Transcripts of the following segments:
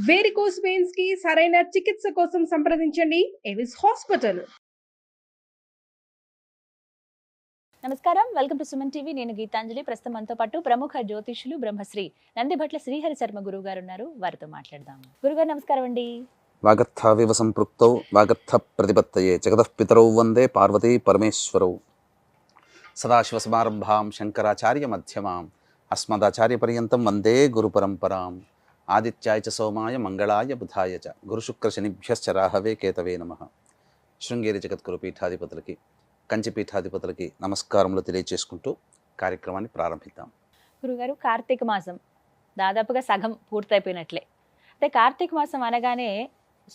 Varicose veins కి సరైన చికిత్స కోసం సంప్రదించండి ఎవిస్ హాస్పిటల్. నమస్కారం, వెల్కమ్ టు సుమన్ టీవీ. నేను గీతాంజలి. ప్రస్తుతం మనతో పాటు ప్రముఖ జ్యోతిష్యులు బ్రహ్మశ్రీ నందిభట్ల శ్రీహరి శర్మ గురువు గారు ఉన్నారు. వారితో మాట్లాడదాం. గురుగారు నమస్కారం అండి. వాగర్థావివ సంపృక్తౌ వాగర్థ ప్రతిపత్తయే జగతః పితరౌ వందే పార్వతీ పరమేశ్వరౌ. సదాశివసమారంభాం శంకరాచార్య మధ్యమాం అస్మదాచార్య పర్యంతం వందే గురు పరంపరాం. ఆదిత్యాయ చ సోమాయ మంగళాయ బుధాయ చ గురుశుక్ర శనిభ్యశ్చ రాహవే కేతవే నమః. శృంగేరి జగద్గురు పీఠాధిపతులకి, కంచి పీఠాధిపతులకి నమస్కారములు తెలియచేసుకుంటూ కార్యక్రమాన్ని ప్రారంభిద్దాం. గురుగారు, కార్తీక మాసం దాదాపుగా సగం పూర్తయిపోయినట్లే. అయితే కార్తీక మాసం అనగానే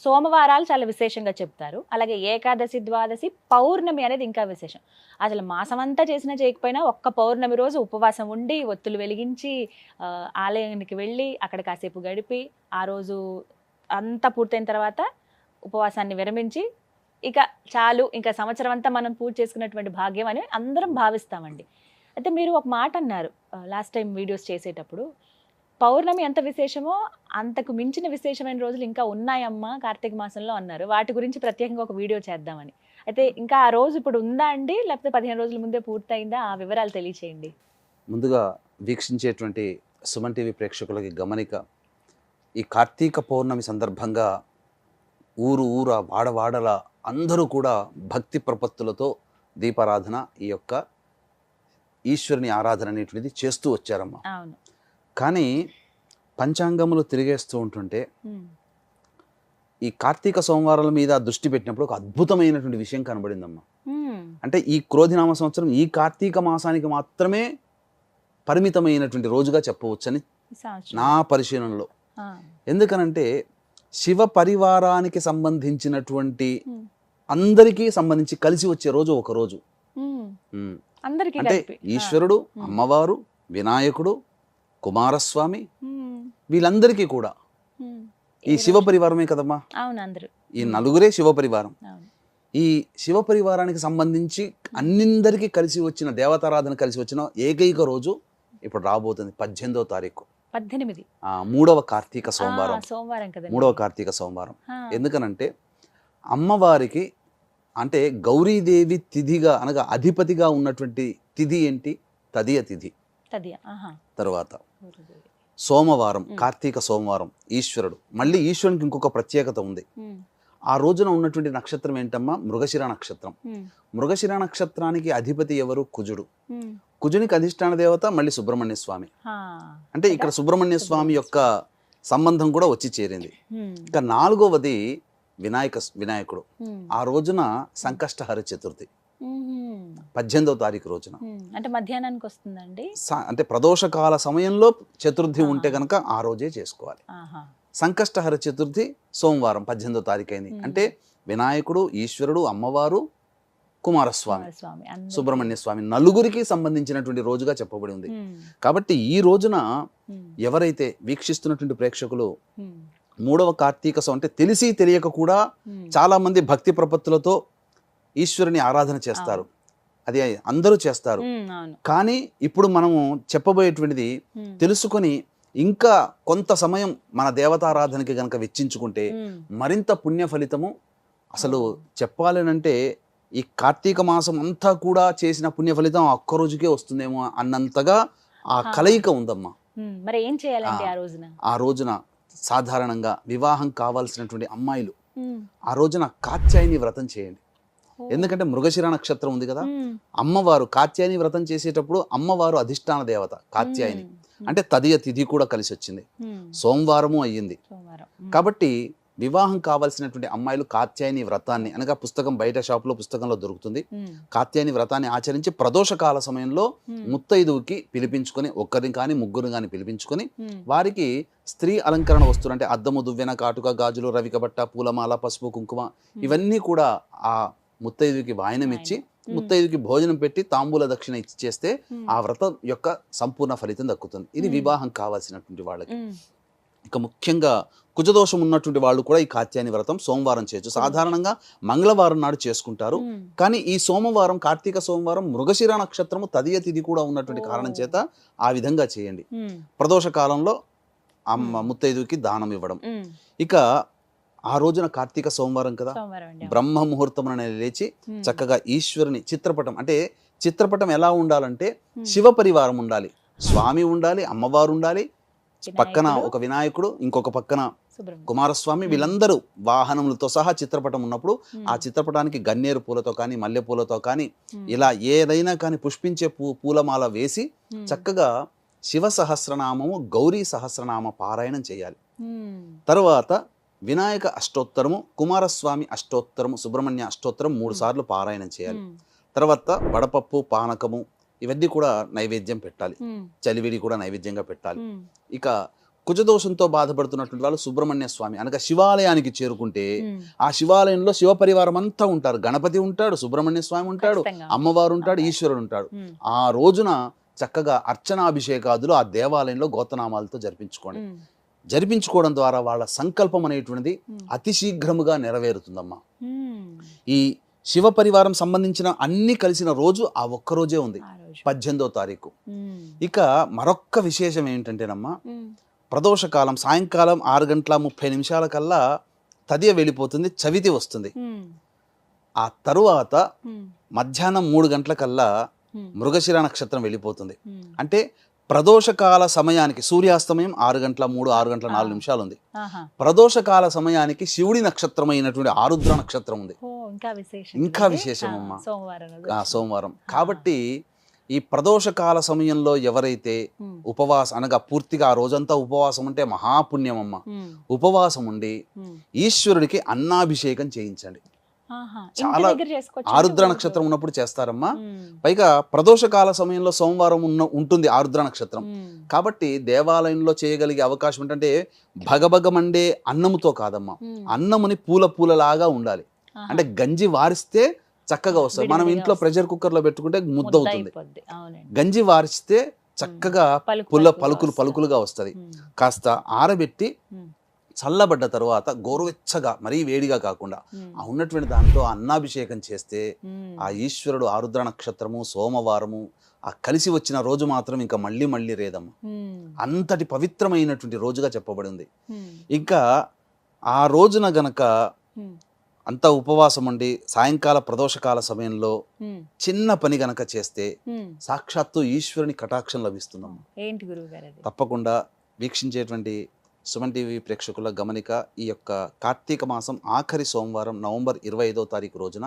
సోమవారాలు చాలా విశేషంగా చెప్తారు. అలాగే ఏకాదశి, ద్వాదశి, పౌర్ణమి అనేది ఇంకా విశేషం. అసలు మాసం అంతా చేసినా చేయకపోయినా ఒక్క పౌర్ణమి రోజు ఉపవాసం ఉండి ఒత్తులు వెలిగించి ఆలయానికి వెళ్ళి అక్కడ కాసేపు గడిపి ఆ రోజు అంతా పూర్తయిన తర్వాత ఉపవాసాన్ని విరమించి ఇక చాలు, ఇంకా సంవత్సరం అంతా మనం పూజ చేసుకున్నటువంటి భాగ్యం అని అందరం భావిస్తామండి. అయితే మీరు ఒక మాట అన్నారు లాస్ట్ టైం వీడియోస్ చేసేటప్పుడు, పౌర్ణమి ఎంత విశేషమో అంతకు మించిన విశేషమైన రోజులు ఇంకా ఉన్నాయమ్మా కార్తీక మాసంలో అన్నారు. వాటి గురించి ప్రత్యేకంగా ఒక వీడియో చేద్దామని. అయితే ఇంకా ఆ రోజు ఇప్పుడు ఉందా అండి, లేకపోతే 15 రోజుల ముందే పూర్తయిందా? ఆ వివరాలు తెలియచేయండి. ముందుగా వీక్షించేటువంటి సుమన్ టీవీ ప్రేక్షకులకి గమనిక, ఈ కార్తీక పౌర్ణమి సందర్భంగా ఊరు ఊర వాడవాడల అందరూ కూడా భక్తి ప్రపత్తులతో దీపారాధన, ఈ యొక్క ఈశ్వరుని ఆరాధన అనేటువంటిది చేస్తూ వచ్చారమ్మా. అవును. కానీ పంచాంగములు తిరిగేస్తూ ఉంటుంటే ఈ కార్తీక సోమవారాల మీద దృష్టి పెట్టినప్పుడు ఒక అద్భుతమైనటువంటి విషయం కనబడిందమ్మా. అంటే ఈ క్రోధినామ సంవత్సరం ఈ కార్తీక మాసానికి మాత్రమే పరిమితమైనటువంటి రోజుగా చెప్పవచ్చని నా పరిశీలనలో. ఎందుకనంటే శివ పరివారానికి సంబంధించినటువంటి అందరికీ సంబంధించి కలిసి వచ్చే రోజు ఒక రోజు. అంటే ఈశ్వరుడు, అమ్మవారు, వినాయకుడు, కుమారస్వామి, వీళ్ళందరికీ కూడా ఈ శివ పరివారమే కదమ్మా. ఈ నలుగురే శివ పరివారం. ఈ శివ పరివారానికి సంబంధించి అన్నిందరికీ కలిసి వచ్చిన దేవతారాధన కలిసి వచ్చిన ఏకైక రోజు ఇప్పుడు రాబోతుంది 18వ తారీఖు, 3వ కార్తీక సోమవారం. మూడవ కార్తీక సోమవారం. ఎందుకనంటే అమ్మవారికి అంటే గౌరీదేవి తిథిగా అనగా అధిపతిగా ఉన్నటువంటి తిథి ఏంటి? తదియ తిథి. తర్వాత సోమవారం, కార్తీక సోమవారం ఈశ్వరుడు. మళ్ళీ ఈశ్వరునికి ఇంకొక ప్రత్యేకత ఉంది. ఆ రోజున ఉన్నటువంటి నక్షత్రం ఏంటమ్మా? మృగశిర నక్షత్రం. మృగశిర నక్షత్రానికి అధిపతి ఎవరు? కుజుడు. కుజునికి అధిష్టాన దేవత మళ్ళీ సుబ్రహ్మణ్య స్వామి. అంటే ఇక్కడ సుబ్రహ్మణ్య స్వామి యొక్క సంబంధం కూడా వచ్చి చేరింది. ఇక 4వది వినాయకుడు. ఆ రోజున సంకష్టహర చతుర్థి, 18వ తారీఖు రోజున. అంటే మధ్యాహ్నానికి వస్తుందండి. అంటే ప్రదోషకాల సమయంలో చతుర్థి ఉంటే కనుక ఆ రోజే చేసుకోవాలి. సంకష్టహర చతుర్థి సోమవారం 18వ తారీఖు అయింది. అంటే వినాయకుడు, ఈశ్వరుడు, అమ్మవారు, కుమారస్వామి, సుబ్రహ్మణ్య స్వామి నలుగురికి సంబంధించినటువంటి రోజుగా చెప్పబడి ఉంది. కాబట్టి ఈ రోజున ఎవరైతే వీక్షిస్తున్నటువంటి ప్రేక్షకులు 3వ కార్తీక అంటే తెలిసి తెలియక కూడా చాలా మంది భక్తి ప్రపత్తులతో ఈశ్వరుని ఆరాధన చేస్తారు. అది అందరూ చేస్తారు. కానీ ఇప్పుడు మనము చెప్పబోయేటువంటిది తెలుసుకొని ఇంకా కొంత సమయం మన దేవతారాధనకి గనక వెచ్చించుకుంటే మరింత పుణ్య ఫలితము. అసలు చెప్పాలనంటే ఈ కార్తీక మాసం అంతా కూడా చేసిన పుణ్య ఫలితం ఒక్క రోజుకే వస్తుందేమో అన్నంతగా ఆ కలయిక ఉందమ్మా. మరి ఏం చేయాలండి ఆ రోజున? సాధారణంగా వివాహం కావాల్సినటువంటి అమ్మాయిలు ఆ రోజున కాత్యాయని వ్రతం చేయండి. ఎందుకంటే మృగశిర నక్షత్రం ఉంది కదా, అమ్మవారు కాత్యాయని వ్రతం చేసేటప్పుడు అమ్మవారు అధిష్టాన దేవత కాత్యాయని. అంటే తదియ తిథి కూడా కలిసి వచ్చింది, సోమవారము అయ్యింది. కాబట్టి వివాహం కావాల్సినటువంటి అమ్మాయిలు కాత్యాయని వ్రతాన్ని అనగా పుస్తకం బయట షాపులో పుస్తకంలో దొరుకుతుంది. కాత్యాయని వ్రతాన్ని ఆచరించి ప్రదోషకాల సమయంలో ముత్తైదువుకి పిలిపించుకొని, ఒక్కరిని కానీ ముగ్గురు కానీ పిలిపించుకొని వారికి స్త్రీ అలంకరణ వస్తువులు అంటే అద్దము, దువ్వెన, కాటుక, గాజులు, రవిక బట్ట, పూలమాల, పసుపు, కుంకుమ ఇవన్నీ కూడా ఆ ముత్తైదుకి వాయనం ఇచ్చి ముత్తైదుకి భోజనం పెట్టి తాంబూల దక్షిణ ఇచ్చి చేస్తే ఆ వ్రతం యొక్క సంపూర్ణ ఫలితం దక్కుతుంది. ఇది వివాహం కావాల్సినటువంటి వాళ్ళకి. ఇక ముఖ్యంగా కుజదోషం ఉన్నటువంటి వాళ్ళు కూడా ఈ కాత్యాయని వ్రతం సోమవారం చేయొచ్చు. సాధారణంగా మంగళవారం నాడు చేసుకుంటారు. కానీ ఈ సోమవారం, కార్తీక సోమవారం మృగశిర నక్షత్రము తదియ తిథి కూడా ఉన్నటువంటి కారణం చేత ఆ విధంగా చేయండి. ప్రదోష కాలంలో అమ్మ ముత్తైదుకి దానం ఇవ్వడం. ఇక ఆ రోజున కార్తీక సోమవారం కదా, బ్రహ్మ ముహూర్తం లేచి చక్కగా ఈశ్వరుని చిత్రపటం, అంటే చిత్రపటం ఎలా ఉండాలంటే శివ పరివారం ఉండాలి, స్వామి ఉండాలి, అమ్మవారు ఉండాలి, పక్కన ఒక వినాయకుడు, ఇంకొక పక్కన కుమారస్వామి, వీళ్ళందరూ వాహనములతో సహా చిత్రపటం ఉన్నప్పుడు ఆ చిత్రపటానికి గన్నేరు పూలతో కానీ మల్లె పూలతో కానీ ఇలా ఏదైనా కానీ పుష్పించే పూలమాల వేసి చక్కగా శివ సహస్రనామము, గౌరీ సహస్రనామ పారాయణం చేయాలి. తర్వాత వినాయక అష్టోత్తరము, కుమారస్వామి అష్టోత్తరము, సుబ్రహ్మణ్య అష్టోత్తరం 3 సార్లు పారాయణం చేయాలి. తర్వాత వడపప్పు, పానకము ఇవన్నీ కూడా నైవేద్యం పెట్టాలి, చలివిడి కూడా నైవేద్యంగా పెట్టాలి. ఇక కుజదోషంతో బాధపడుతున్నటువంటి వాళ్ళు సుబ్రహ్మణ్య స్వామి అనగా శివాలయానికి చేరుకుంటే ఆ శివాలయంలో శివ పరివారం అంతా ఉంటారు. గణపతి ఉంటాడు, సుబ్రహ్మణ్య స్వామి ఉంటాడు, అమ్మవారు ఉంటాడు, ఈశ్వరుడు ఉంటాడు. ఆ రోజున చక్కగా అర్చనాభిషేకాదులు ఆ దేవాలయంలో గోత్రనామాలతో జరిపించుకోవడం ద్వారా వాళ్ళ సంకల్పం అనేటువంటిది అతి శీఘ్రముగా నెరవేరుతుందమ్మా. ఈ శివ పరివారం సంబంధించిన అన్ని కలిసిన రోజు ఆ ఒక్కరోజే ఉంది, 18వ తారీఖు. ఇక మరొక్క విశేషం ఏంటంటేనమ్మా, ప్రదోషకాలం సాయంకాలం 6:30 కల్లా తదియ వెళ్ళిపోతుంది, చవితి వస్తుంది. ఆ తరువాత మధ్యాహ్నం 3 గంటలకల్లా మృగశిర నక్షత్రం వెళ్ళిపోతుంది. అంటే ప్రదోషకాల సమయానికి సూర్యాస్తమయం 6:04 ఉంది. ప్రదోషకాల సమయానికి శివుడి నక్షత్రమైనటువంటి ఆరుద్ర నక్షత్రం ఉంది. ఇంకా విశేషం అమ్మా సోమవారం. కాబట్టి ఈ ప్రదోషకాల సమయంలో ఎవరైతే ఉపవాసం అనగా పూర్తిగా ఆ రోజంతా ఉపవాసం ఉంటే మహాపుణ్యం అమ్మ. ఉపవాసం ఉండి ఈశ్వరుడికి అన్నాభిషేకం చేయించండి. చాలా ఆరుద్ర నక్షత్రం ఉన్నప్పుడు చేస్తారమ్మా. పైగా ప్రదోషకాల సమయంలో సోమవారం ఉంటుంది ఆరుద్ర నక్షత్రం. కాబట్టి దేవాలయంలో చేయగలిగే అవకాశం ఏంటంటే భగభగమండే అన్నముతో కాదమ్మా, అన్నముని పూలలాగా ఉండాలి. అంటే గంజి వారిస్తే చక్కగా వస్తుంది. మనం ఇంట్లో ప్రెషర్ కుక్కర్ లో పెట్టుకుంటే ముద్దవుతుంది. గంజి వారిస్తే చక్కగా పలుకులుగా వస్తుంది. కాస్త ఆరబెట్టి చల్లబడ్డ తర్వాత గోరువెచ్చగా మరీ వేడిగా కాకుండా ఆ ఉన్నటువంటి దాంట్లో అన్నాభిషేకం చేస్తే ఆ ఈశ్వరుడు ఆరుద్ర నక్షత్రము సోమవారము ఆ కలిసి వచ్చిన రోజు మాత్రం ఇంకా మళ్ళీ రేదమ్మ. అంతటి పవిత్రమైనటువంటి రోజుగా చెప్పబడింది. ఇంకా ఆ రోజున గనక అంత ఉపవాసం ఉండి సాయంకాల ప్రదోషకాల సమయంలో చిన్న పని గనక చేస్తే సాక్షాత్తు ఈశ్వరుని కటాక్షం లభిస్తుందమ్మా. ఏంటి గురువుగారు? తప్పకుండా వీక్షించేటువంటి సుమన్ టీవీ ప్రేక్షకుల గమనిక, ఈ యొక్క కార్తీక మాసం ఆఖరి సోమవారం నవంబర్ 25వ తారీఖు రోజున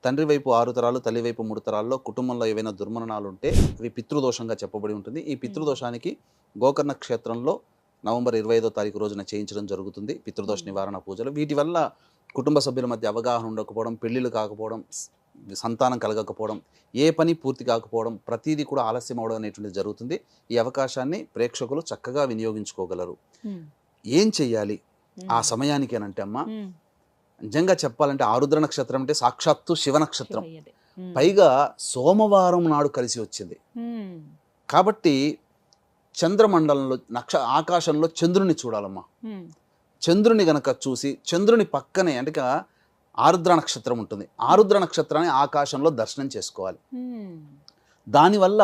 తండ్రి వైపు 6 తరాలు తల్లి వైపు 3 తరాల్లో కుటుంబంలో ఏవైనా దుర్మరణాలు ఉంటే అవి పితృదోషంగా చెప్పబడి ఉంటుంది. ఈ పితృదోషానికి గోకర్ణ క్షేత్రంలో నవంబర్ 25వ తారీఖు రోజున చేయించడం జరుగుతుంది పితృదోష నివారణ పూజలు. వీటి వల్ల కుటుంబ సభ్యుల మధ్య అవగాహన ఉండకపోవడం, పెళ్లిళ్ళు కాకపోవడం, సంతానం కలగకపోవడం, ఏ పని పూర్తి కాకపోవడం, ప్రతిదీ కూడా ఆలస్యం అవడం అనేటువంటిది జరుగుతుంది. ఈ అవకాశాన్ని ప్రేక్షకులు చక్కగా వినియోగించుకోగలరు. ఏం చెయ్యాలి ఆ సమయానికి అని అంటే అమ్మా, నిజంగా చెప్పాలంటే ఆరుద్ర నక్షత్రం అంటే సాక్షాత్తు శివ నక్షత్రం, పైగా సోమవారం నాడు కలిసి వచ్చింది. కాబట్టి చంద్రమండలంలో ఆకాశంలో చంద్రుని చూడాలమ్మా. చంద్రుని గనక చూసి చంద్రుని పక్కనే అంటే ఆరుద్ర నక్షత్రం ఉంటుంది, ఆరుద్ర నక్షత్రాన్ని ఆకాశంలో దర్శనం చేసుకోవాలి. దానివల్ల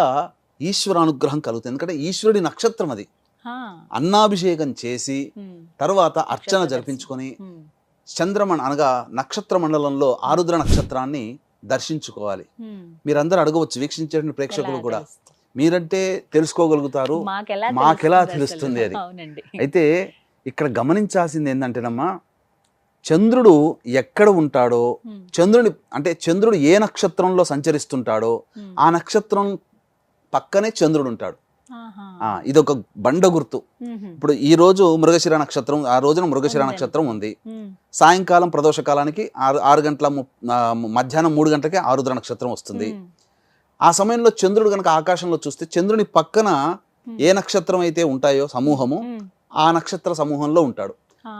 ఈశ్వర అనుగ్రహం కలుగుతుంది. ఎందుకంటే ఈశ్వరుడి నక్షత్రం అది. అన్నాభిషేకం చేసి తర్వాత అర్చన జరిపించుకొని అనగా నక్షత్ర మండలంలో ఆరుద్ర నక్షత్రాన్ని దర్శించుకోవాలి. మీరందరూ అడగవచ్చు, వీక్షించే ప్రేక్షకులు కూడా, మీరంటే తెలుసుకోగలుగుతారు, మాకెలా తెలుస్తుంది అది. అయితే ఇక్కడ గమనించాల్సింది ఏంటంటేనమ్మా, చంద్రుడు ఎక్కడ ఉంటాడో, చంద్రుడు ఏ నక్షత్రంలో సంచరిస్తుంటాడో ఆ నక్షత్రం పక్కనే చంద్రుడు ఉంటాడు. ఇదొక బండ గుర్తు. ఇప్పుడు ఈ రోజు మృగశిర నక్షత్రం, ఆ రోజున మృగశిర నక్షత్రం ఉంది. సాయంకాలం ప్రదోషకాలానికి 6 గంటల మధ్యాహ్నం 3 గంటలకే ఆరుద్ర నక్షత్రం వస్తుంది. ఆ సమయంలో చంద్రుడు కనుక ఆకాశంలో చూస్తే చంద్రుని పక్కన ఏ నక్షత్రం అయితే ఉంటాయో సమూహము, ఆ నక్షత్ర సమూహంలో ఉంటాడు.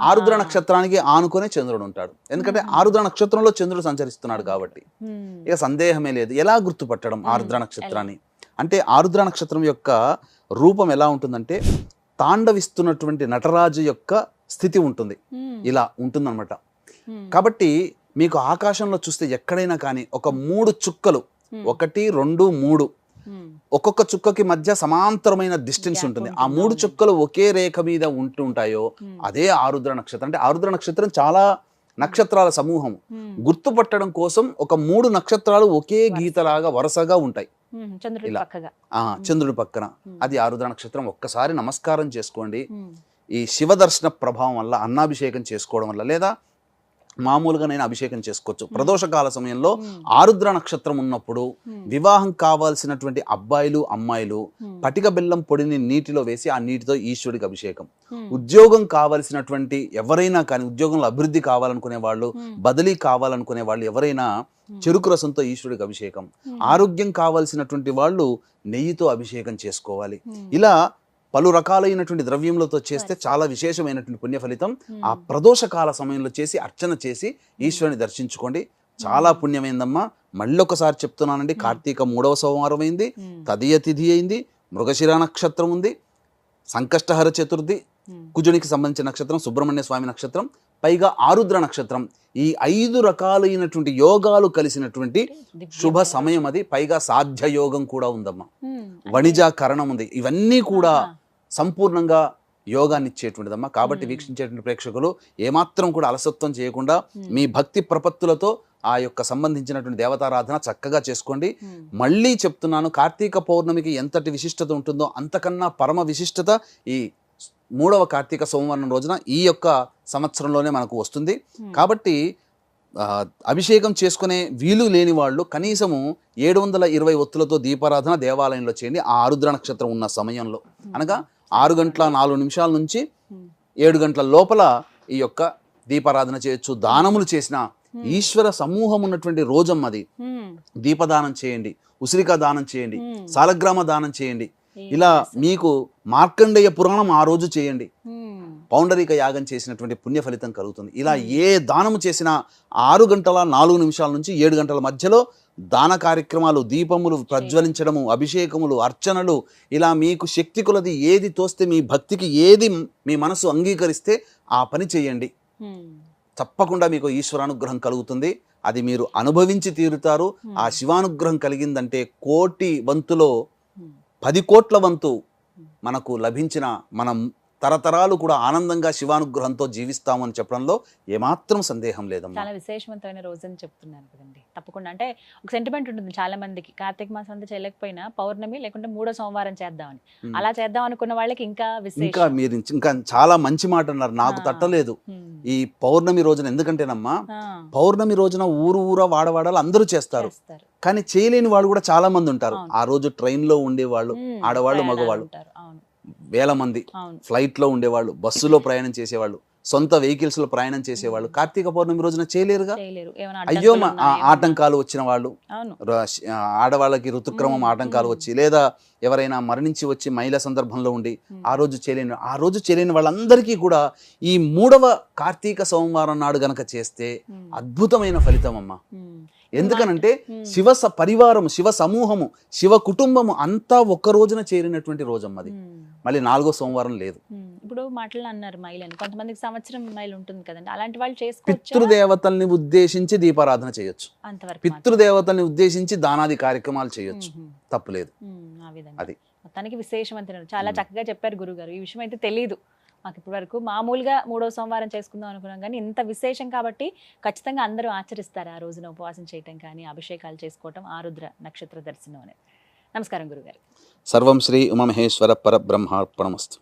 ఆరుద్ర నక్షత్రానికి ఆనుకునే చంద్రుడు ఉంటాడు. ఎందుకంటే ఆరుద్ర నక్షత్రంలో చంద్రుడు సంచరిస్తున్నాడు కాబట్టి ఇక సందేహమే లేదు. ఎలా గుర్తుపట్టడం ఆరుద్ర నక్షత్రాన్ని అంటే, ఆరుద్ర నక్షత్రం యొక్క రూపం ఎలా ఉంటుందంటే తాండవిస్తున్నటువంటి నటరాజు యొక్క స్థితి ఉంటుంది, ఇలా ఉంటుందన్నమాట. కాబట్టి మీకు ఆకాశంలో చూస్తే ఎక్కడైనా కానీ ఒక 3 చుక్కలు, 1, 2, 3 ఒక్కొక్క చుక్కకి మధ్య సమాంతరమైన డిస్టెన్స్ Gap ఉంటుంది. ఆ ఉంటుంది, 3 అవునండి. చుక్కలు ఒకే రేఖ మీద ఉంటుంటాయో అదే ఆరుద్ర నక్షత్రం. అంటే ఆరుద్ర నక్షత్రం చాలా నక్షత్రాల సమూహం. గుర్తుపట్టడం కోసం ఒక 3 నక్షత్రాలు ఒకే గీతలాగా వరుసగా ఉంటాయి చంద్రుడి ఇలా. పక్కగా. చంద్రుడి పక్కన అది ఆరుద్ర నక్షత్రం. ఒక్కసారి నమస్కారం చేసుకోండి. ఈ శివ దర్శన ప్రభావం వల్ల అన్నాభిషేకం చేసుకోవడం వల్ల, లేదా మామూలుగా నేను అభిషేకం చేసుకోవచ్చు. ప్రదోషకాల సమయంలో ఆరుద్ర నక్షత్రం ఉన్నప్పుడు వివాహం కావాల్సినటువంటి అబ్బాయిలు అమ్మాయిలు పటిక బెల్లం పొడిని నీటిలో వేసి ఆ నీటితో ఈశ్వరుడికి అభిషేకం. ఉద్యోగం కావాల్సినటువంటి ఎవరైనా కానీ, ఉద్యోగంలో అభివృద్ధి కావాలనుకునే వాళ్ళు, బదిలీ కావాలనుకునే వాళ్ళు ఎవరైనా చెరుకు రసంతో ఈశ్వరుడికి అభిషేకం. ఆరోగ్యం కావాల్సినటువంటి వాళ్ళు నెయ్యితో అభిషేకం చేసుకోవాలి. ఇలా పలు రకాలైనటువంటి ద్రవ్యములతో చేస్తే చాలా విశేషమైనటువంటి పుణ్య ఫలితం. ఆ ప్రదోషకాల సమయంలో చేసి అర్చన చేసి ఈశ్వరుని దర్శించుకోండి. చాలా పుణ్యమైందమ్మా. మళ్ళీ ఒకసారి చెప్తున్నానండి, కార్తీక 3వ సోమవారం అయింది, తదియ తిథి అయింది, మృగశిర నక్షత్రం ఉంది, సంకష్టహర చతుర్థి, కుజునికి సంబంధించిన నక్షత్రం, సుబ్రహ్మణ్య స్వామి నక్షత్రం, పైగా ఆరుద్ర నక్షత్రం. ఈ 5 రకాలైనటువంటి యోగాలు కలిసినటువంటి శుభ సమయం అది. పైగా సాధ్య యోగం కూడా ఉందమ్మా, వణిజాకరణం ఉంది. ఇవన్నీ కూడా సంపూర్ణంగా యోగాన్ని ఇచ్చేటువంటిదమ్మా. కాబట్టి వీక్షించేటువంటి ప్రేక్షకులు ఏమాత్రం కూడా అలసత్వం చేయకుండా మీ భక్తి ప్రపత్తులతో ఆ యొక్క సంబంధించినటువంటి దేవతారాధన చక్కగా చేసుకోండి. మళ్ళీ చెప్తున్నాను, కార్తీక పౌర్ణమికి ఎంతటి విశిష్టత ఉంటుందో అంతకన్నా పరమ విశిష్టత ఈ 3వ కార్తీక సోమవారం రోజున ఈ యొక్క సంవత్సరంలోనే మనకు వస్తుంది. కాబట్టి అభిషేకం చేసుకునే వీలు లేని వాళ్ళు కనీసము 720 ఒత్తులతో దీపారాధన దేవాలయంలో చేయండి. ఆ ఆరుద్ర నక్షత్రం ఉన్న సమయంలో, అనగా 6:04 నుంచి 7 గంటల లోపల ఈ యొక్క దీపారాధన చేయొచ్చు. దానములు చేసిన ఈశ్వర సమూహం ఉన్నటువంటి రోజమ్మది. దీపదానం చేయండి, ఉసిరికా దానం చేయండి, సాలగ్రామ దానం చేయండి. ఇలా మీకు మార్కండేయ పురాణం ఆ రోజు చేయండి. పౌండరీక యాగం చేసినటువంటి పుణ్య ఫలితం కలుగుతుంది. ఇలా ఏ దానము చేసినా 6:04 నుంచి 7 గంటల మధ్యలో దాన కార్యక్రమాలు, దీపములు ప్రజ్వలించడము, అభిషేకములు, అర్చనలు, ఇలా మీకు శక్తి కొలది ఏది తోస్తే, మీ భక్తికి ఏది మీ మనసు అంగీకరిస్తే ఆ పని చేయండి. తప్పకుండా మీకు ఈశ్వరానుగ్రహం కలుగుతుంది. అది మీరు అనుభవించి తీరుతారు. ఆ శివానుగ్రహం కలిగిందంటే 1,00,00,000 వంతులో 10 కోట్ల వంతు మనకు లభించిన, మనం తరతరాలు కూడా ఆనందంగా శివానుగ్రహంతో జీవిస్తామని చెప్పడంలో ఏమాత్రం సందేహం లేదమ్మా. చాలా విశేషవంతమైన రోజు అని చెప్తున్నాను కదండి. తప్పకుండా, అంటే ఒక సెంటిమెంట్ ఉంటుంది చాలా మందికి, కార్తీక మాసం అంతా చేయలేకపోయినా పౌర్ణమి లేకుంటే 3వ సోమవారం చేద్దామని. అలా చేద్దాం అనుకున్న వాళ్ళకి ఇంకా ఇంకా మీరు ఇంకా చాలా మంచి మాట అన్నారు, నాకు తట్టలేదు. ఈ పౌర్ణమి రోజున, ఎందుకంటేనమ్మా పౌర్ణమి రోజున ఊరు వాడవాడాలు అందరూ చేస్తారు, కానీ చేయలేని వాళ్ళు కూడా చాలా మంది ఉంటారు. ఆ రోజు ట్రైన్ లో ఉండేవాళ్ళు, ఆడవాళ్ళు మగవాళ్ళు వేల మంది, ఫ్లైట్ లో ఉండేవాళ్ళు, బస్సులో ప్రయాణం చేసేవాళ్ళు, సొంత వెహికల్స్ లో ప్రయాణం చేసేవాళ్ళు కార్తీక పౌర్ణమి రోజున చేయలేరుగా. అయ్యో ఆటంకాలు వచ్చిన వాళ్ళు, ఆడవాళ్ళకి ఋతుక్రమం ఆటంకాలు వచ్చి, లేదా ఎవరైనా మరణించి వచ్చి మహిళా సందర్భంలో ఉండి ఆ రోజు చేయలేని వాళ్ళందరికీ కూడా ఈ 3వ కార్తీక సోమవారం నాడు గనక చేస్తే అద్భుతమైన ఫలితం అమ్మా. ఎందుకనంటే శివ పరివారము, శివ సమూహము, శివ కుటుంబము అంతా ఒక్క రోజున చేరినటువంటి రోజమ్మది. మళ్ళీ 4వ సోమవారం లేదు. ఇప్పుడు మాటలు అన్నారు మహిళని, కొంతమందికి సంవత్సరం మహిళ ఉంటుంది కదండి, అలాంటి వాళ్ళు చేసుకోవచ్చు. పితృదేవతల్ని ఉద్దేశించి దీపారాధన చేయొచ్చు, పితృదేవతల్ని ఉద్దేశించి దానాది కార్యక్రమాలు చేయొచ్చు, తప్పులేదు. ఆ విధంగా అది మొత్తానికి విశేషవంతమైన, చాలా చక్కగా చెప్పారు గురుగారు. ఈ విషయం అయితే తెలియదు మాకు ఇప్పటి వరకు. మామూలుగా 3వ సోమవారం చేసుకుందాం అనుకున్నాం, కానీ ఇంత విశేషం కాబట్టి ఖచ్చితంగా అందరూ ఆచరిస్తారు ఆ రోజున ఉపవాసం చేయటం కానీ, అభిషేకాలు చేసుకోవటం, ఆరుద్ర నక్షత్ర దర్శనం అనేది. నమస్కారం గురుగారు. సర్వం శ్రీ ఉమామహేశ్వర పరబ్రహ్మార్పణమస్తు.